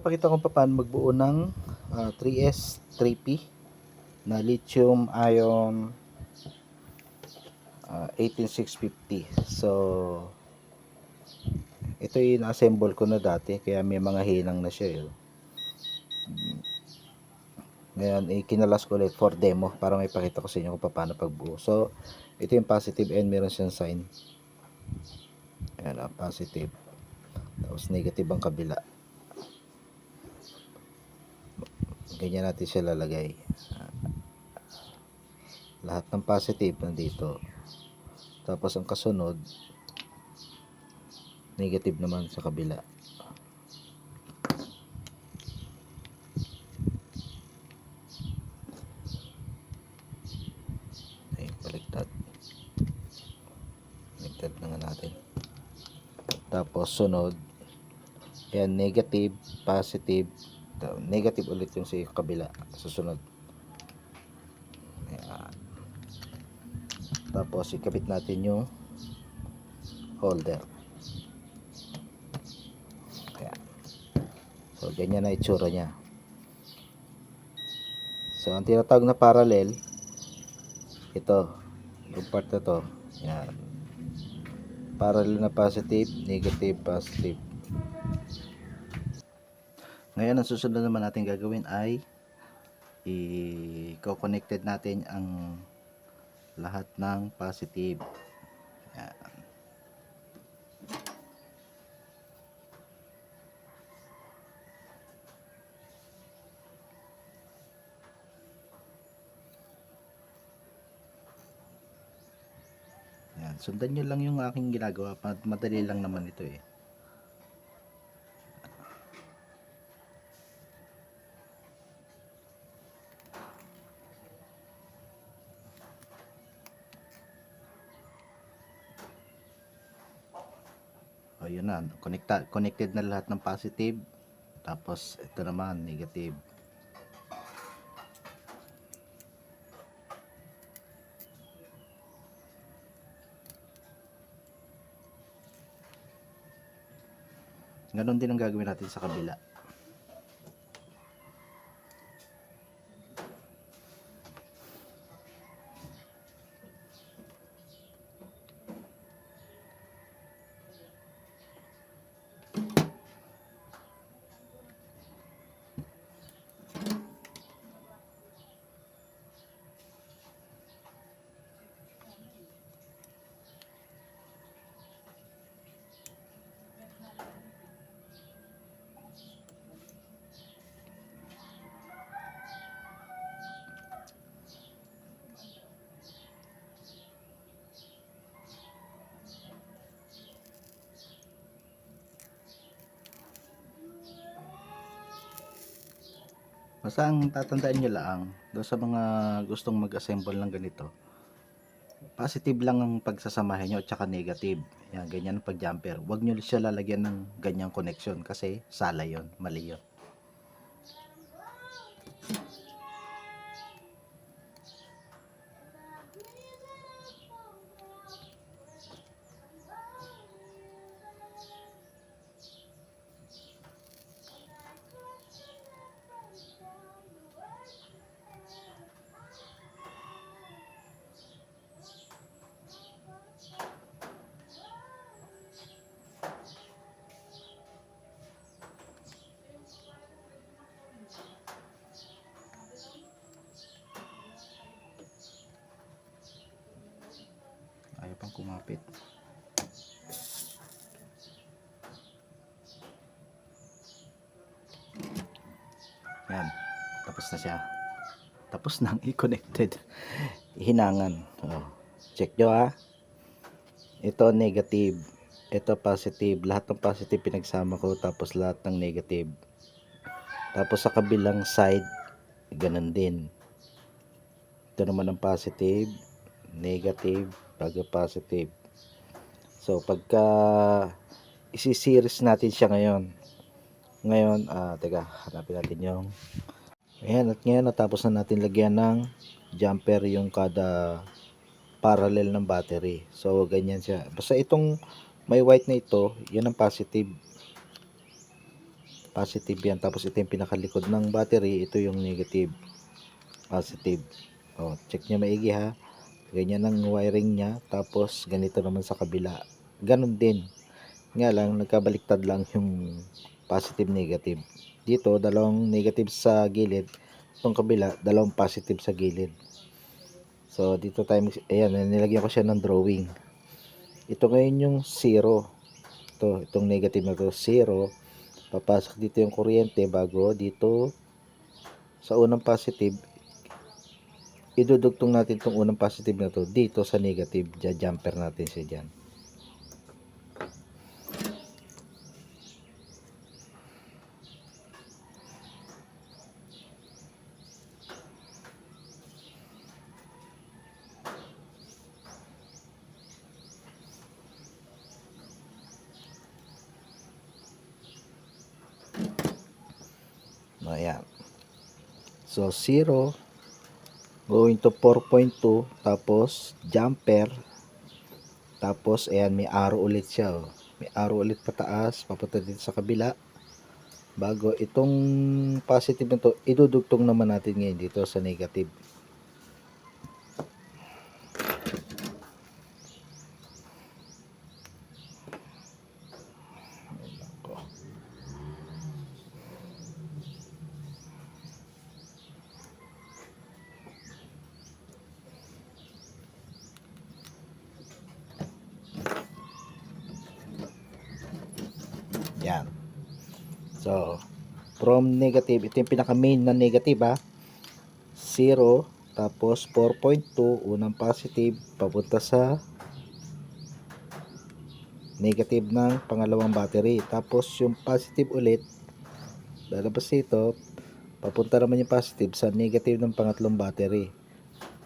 ipapakita ko paano magbuo ng 3S 3P na lithium ion 18650. So ito yung assemble ko na dati, kaya may mga hinang na siya yun. Ngayon ikinalas ko ulit for demo para may pakita ko sa inyo kung paano pagbuo. So ito yung positive and meron siyang sign. Ayan, positive, tapos negative ang kabila. Ganyan natin siya lalagay. Lahat ng positive nandito, tapos ang kasunod negative naman sa kabila. Ay, baliktad na nga natin. Tapos sunod, yan, negative, positive, negative ulit yung sa kabila, susunod. Ayan. Tapos ikabit natin yung holder. Ayan. So ganyan na itsura nya. So ang tinatawag na parallel, ito yung part na to. Ayan. Parallel na positive, negative, positive. Ngayon ang susunod naman natin gagawin ay i-connected natin ang lahat ng positive. Ayan. Ayan. Sundan nyo lang yung aking ginagawa. Madali lang naman ito eh. O yun na, connected na lahat ng positive, tapos ito naman negative. Ganon din ang gagawin natin sa kabila. Basta ang tatandaan nyo lang, doon sa mga gustong mag-assemble ng ganito, positive lang ang pagsasamahin nyo at saka negative. Yan, ganyan ang pag-jumper. Huwag nyo siya lalagyan ng ganyang connection kasi sala yon, mali yun. Ayaw pang kumapit. Yan, tapos na siya. Tapos nang i-connected. Hinangan. Check nyo ha. Ito negative, ito positive. Lahat ng positive pinagsama ko, tapos lahat ng negative. Tapos sa kabilang side, ganun din. Ito naman ang positive, negative, bago positive. So pagka isi-series natin siya ngayon, teka, hanapin natin yung, ayan, at ngayon natapos na natin lagyan ng jumper yung kada parallel ng battery. So ganyan siya. Basta itong may white na ito, yan ang positive. positive yan. Tapos ito yung pinakalikod ng battery, ito yung negative, positive. Check nyo maigi ha. Ganyan ang wiring niya. Tapos ganito naman sa kabila, ganun din, nga lang nagkabaliktad lang yung positive negative. Dito dalawang negative sa gilid, itong kabila dalawang positive sa gilid. So dito tayo ayan, nilagyan ko siya ng drawing. Ito ngayon yung 0, itong negative na to 0. Papasok dito yung kuryente bago dito sa unang positive, idudugtong natin itong unang positive na to dito sa negative. Jumper natin siya dyan. Ayan. So 0 going to 4.2, tapos jumper, tapos ayan, may arrow ulit siya. May arrow ulit pataas papunta dito sa kabila. Bago itong positive na to, idudugtong naman natin ngayon dito sa negative. Yan. So, from negative, ito yung pinaka main na negative ha. 0, tapos 4.2, unang positive, papunta sa negative ng pangalawang battery. Tapos yung positive ulit, lalabas dito, papunta naman yung positive sa negative ng pangatlong battery.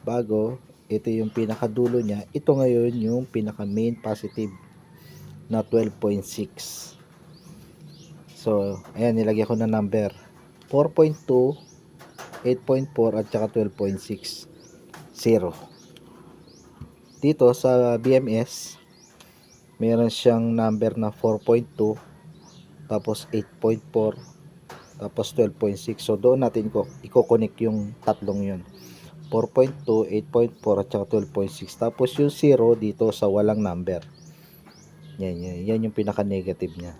Bago, ito yung pinakadulo niya. Ito ngayon yung pinaka main positive na 12.6. So, ayan, nilagyan ko na number 4.2, 8.4 at saka 12.6, 0. Dito sa BMS, meron siyang number na 4.2, tapos 8.4, tapos 12.6. So, doon natin i-connect yung tatlong yun. 4.2, 8.4 at saka 12.6. Tapos yung 0 dito sa walang number. Yan yung pinaka-negative niya.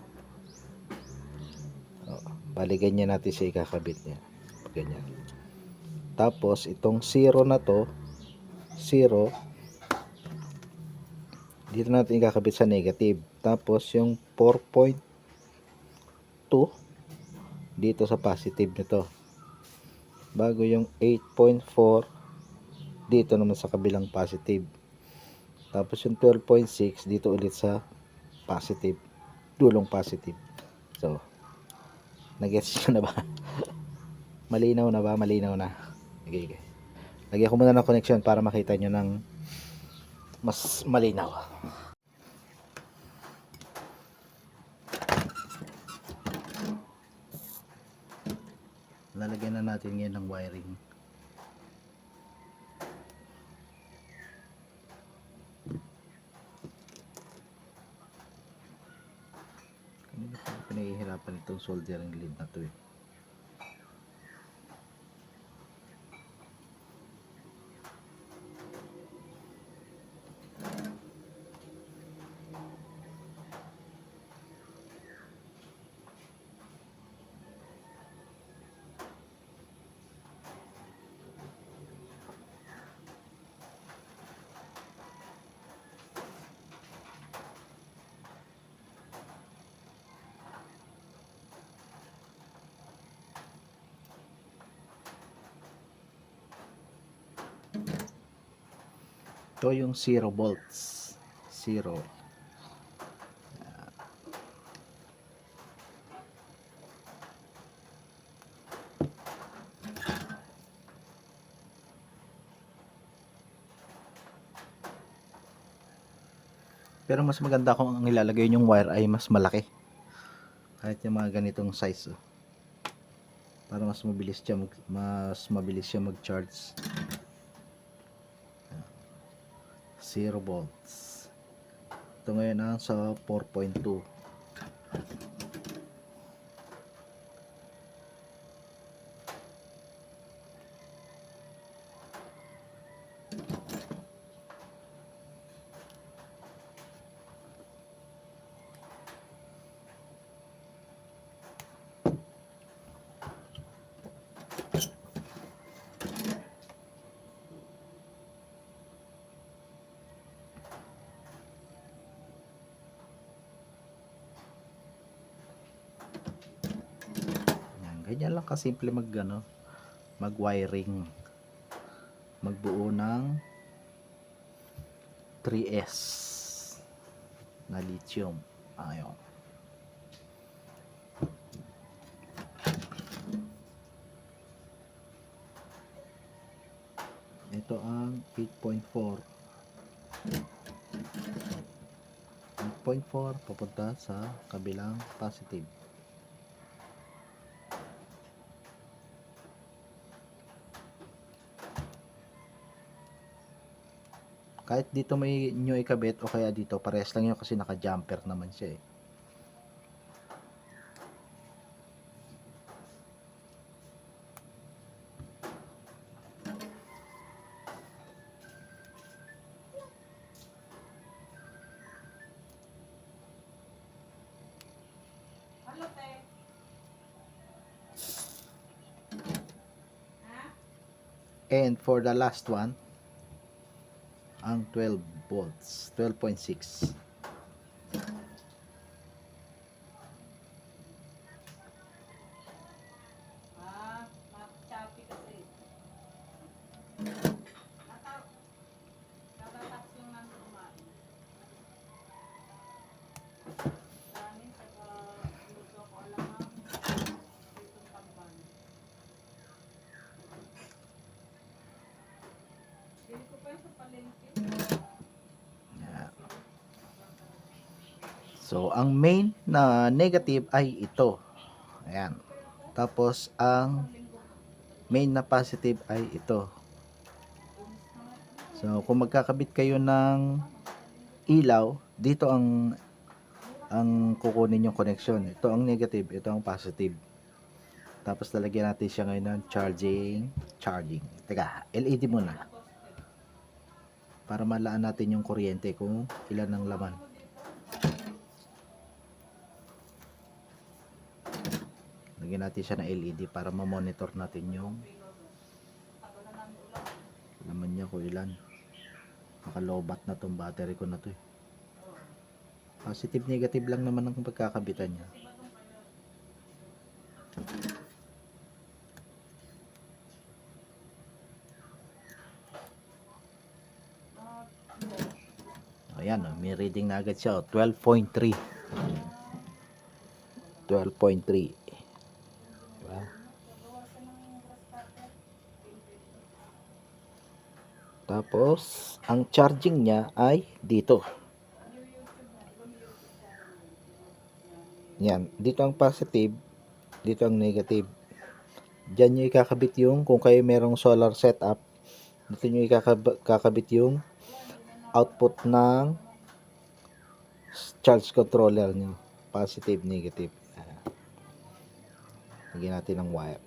Bali, ganyan natin siya ikakabit niya. Ganyan. Tapos, itong 0 na to, 0, dito natin ikakabit sa negative. Tapos, yung 4.2, dito sa positive nito. Bago yung 8.4, dito naman sa kabilang positive. Tapos, yung 12.6, dito ulit sa positive. Dulong positive. So, nag-gets nyo na ba? Malinaw na ba? Malinaw na. Okay. Lagyan ko muna ng connection para makita nyo ng mas malinaw. Lalagyan na natin ngayon ng wiring. Kanina pa pinahihirapan itong soldering lead na to eh. Ito yung 0 volts. 0. Pero mas maganda kung ang ilalagay yung wire ay mas malaki. Kahit yung mga ganitong size. Para mas mabilis siya mag-charge. 0 volts. Ito ngayon sa 4.2. Ganyan lang kasimple mag wiring, magbuo ng 3S na lithium. Ayun. Ito ang 8.4 papunta sa kabilang positive. Kahit dito may nyo ikabit o kaya dito, parehas lang yun kasi naka-jumper naman siya eh. And for the last one, ang 12 volts, 12.6. So, ang main na negative ay ito. Ayan. Tapos, ang main na positive ay ito. So, kung magkakabit kayo ng ilaw, dito ang kukunin yung connection. Ito ang negative, ito ang positive. Tapos, lalagyan natin siya ngayon ng charging. Teka, LED muna. Para malaan natin yung kuryente kung ilan ang laman. Lagyan natin siya ng LED para ma-monitor natin yung laman niya kung ilan. Makalobat na tong battery ko na to eh. Positive negative lang naman ang pagkakabitan niya. Ayan, may reading na agad siya, 12.3. 12.3. Diba? Tapos, ang charging niya ay dito. Yan, dito ang positive, dito ang negative. Diyan nyo ikakabit yung, kung kayo merong solar setup, dito nyo ikakabit yung output ng charge controller nyo. Positive, negative. Lagyan natin ng wire.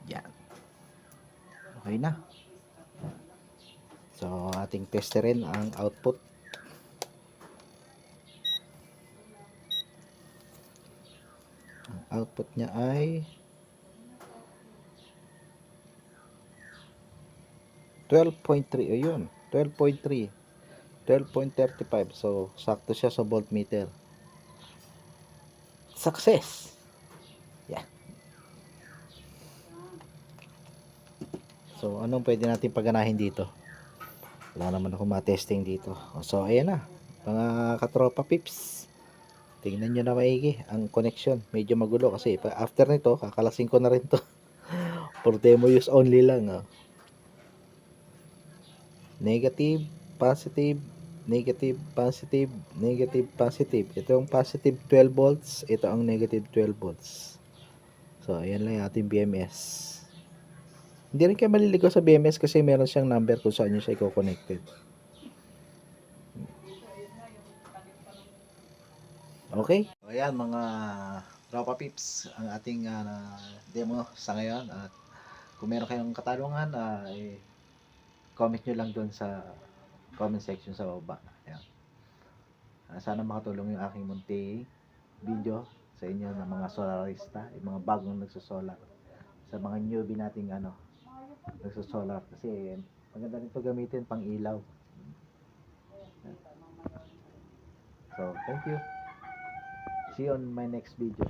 Yan. Okay na. So, ating testerin ang output. Ang output niya ay 12.3. Ayun, 12.3. 12.35. So, sakto siya sa voltmeter. Success! Yeah. So, anong pwede natin paganahin dito? Wala naman ako matesting dito. So ayan na, mga katropa pips, tingnan nyo na maigi ang connection. Medyo magulo kasi after nito kakalasin ko na rin to. For demo use only lang. Negative, positive, negative, positive, negative, positive. Ito yung positive 12 volts, ito ang negative 12 volts. So ayan lang yung ating BMS. Hindi rin kayo maliligaw sa BMS kasi meron siyang number kung saan nyo siya i-connected. Okay? So ayan mga tropa pips, ang ating demo sa ngayon. At kung meron kayong katanungan, comment nyo lang doon sa comment section sa baba. Ayan. Sana makatulong yung aking munting video sa inyo ng mga solarista, yung mga bagong nagsosolar. Sa mga newbie nating nagsosolar kasi maganda rin ito gamitin pang ilaw. So, thank you. See you on my next video.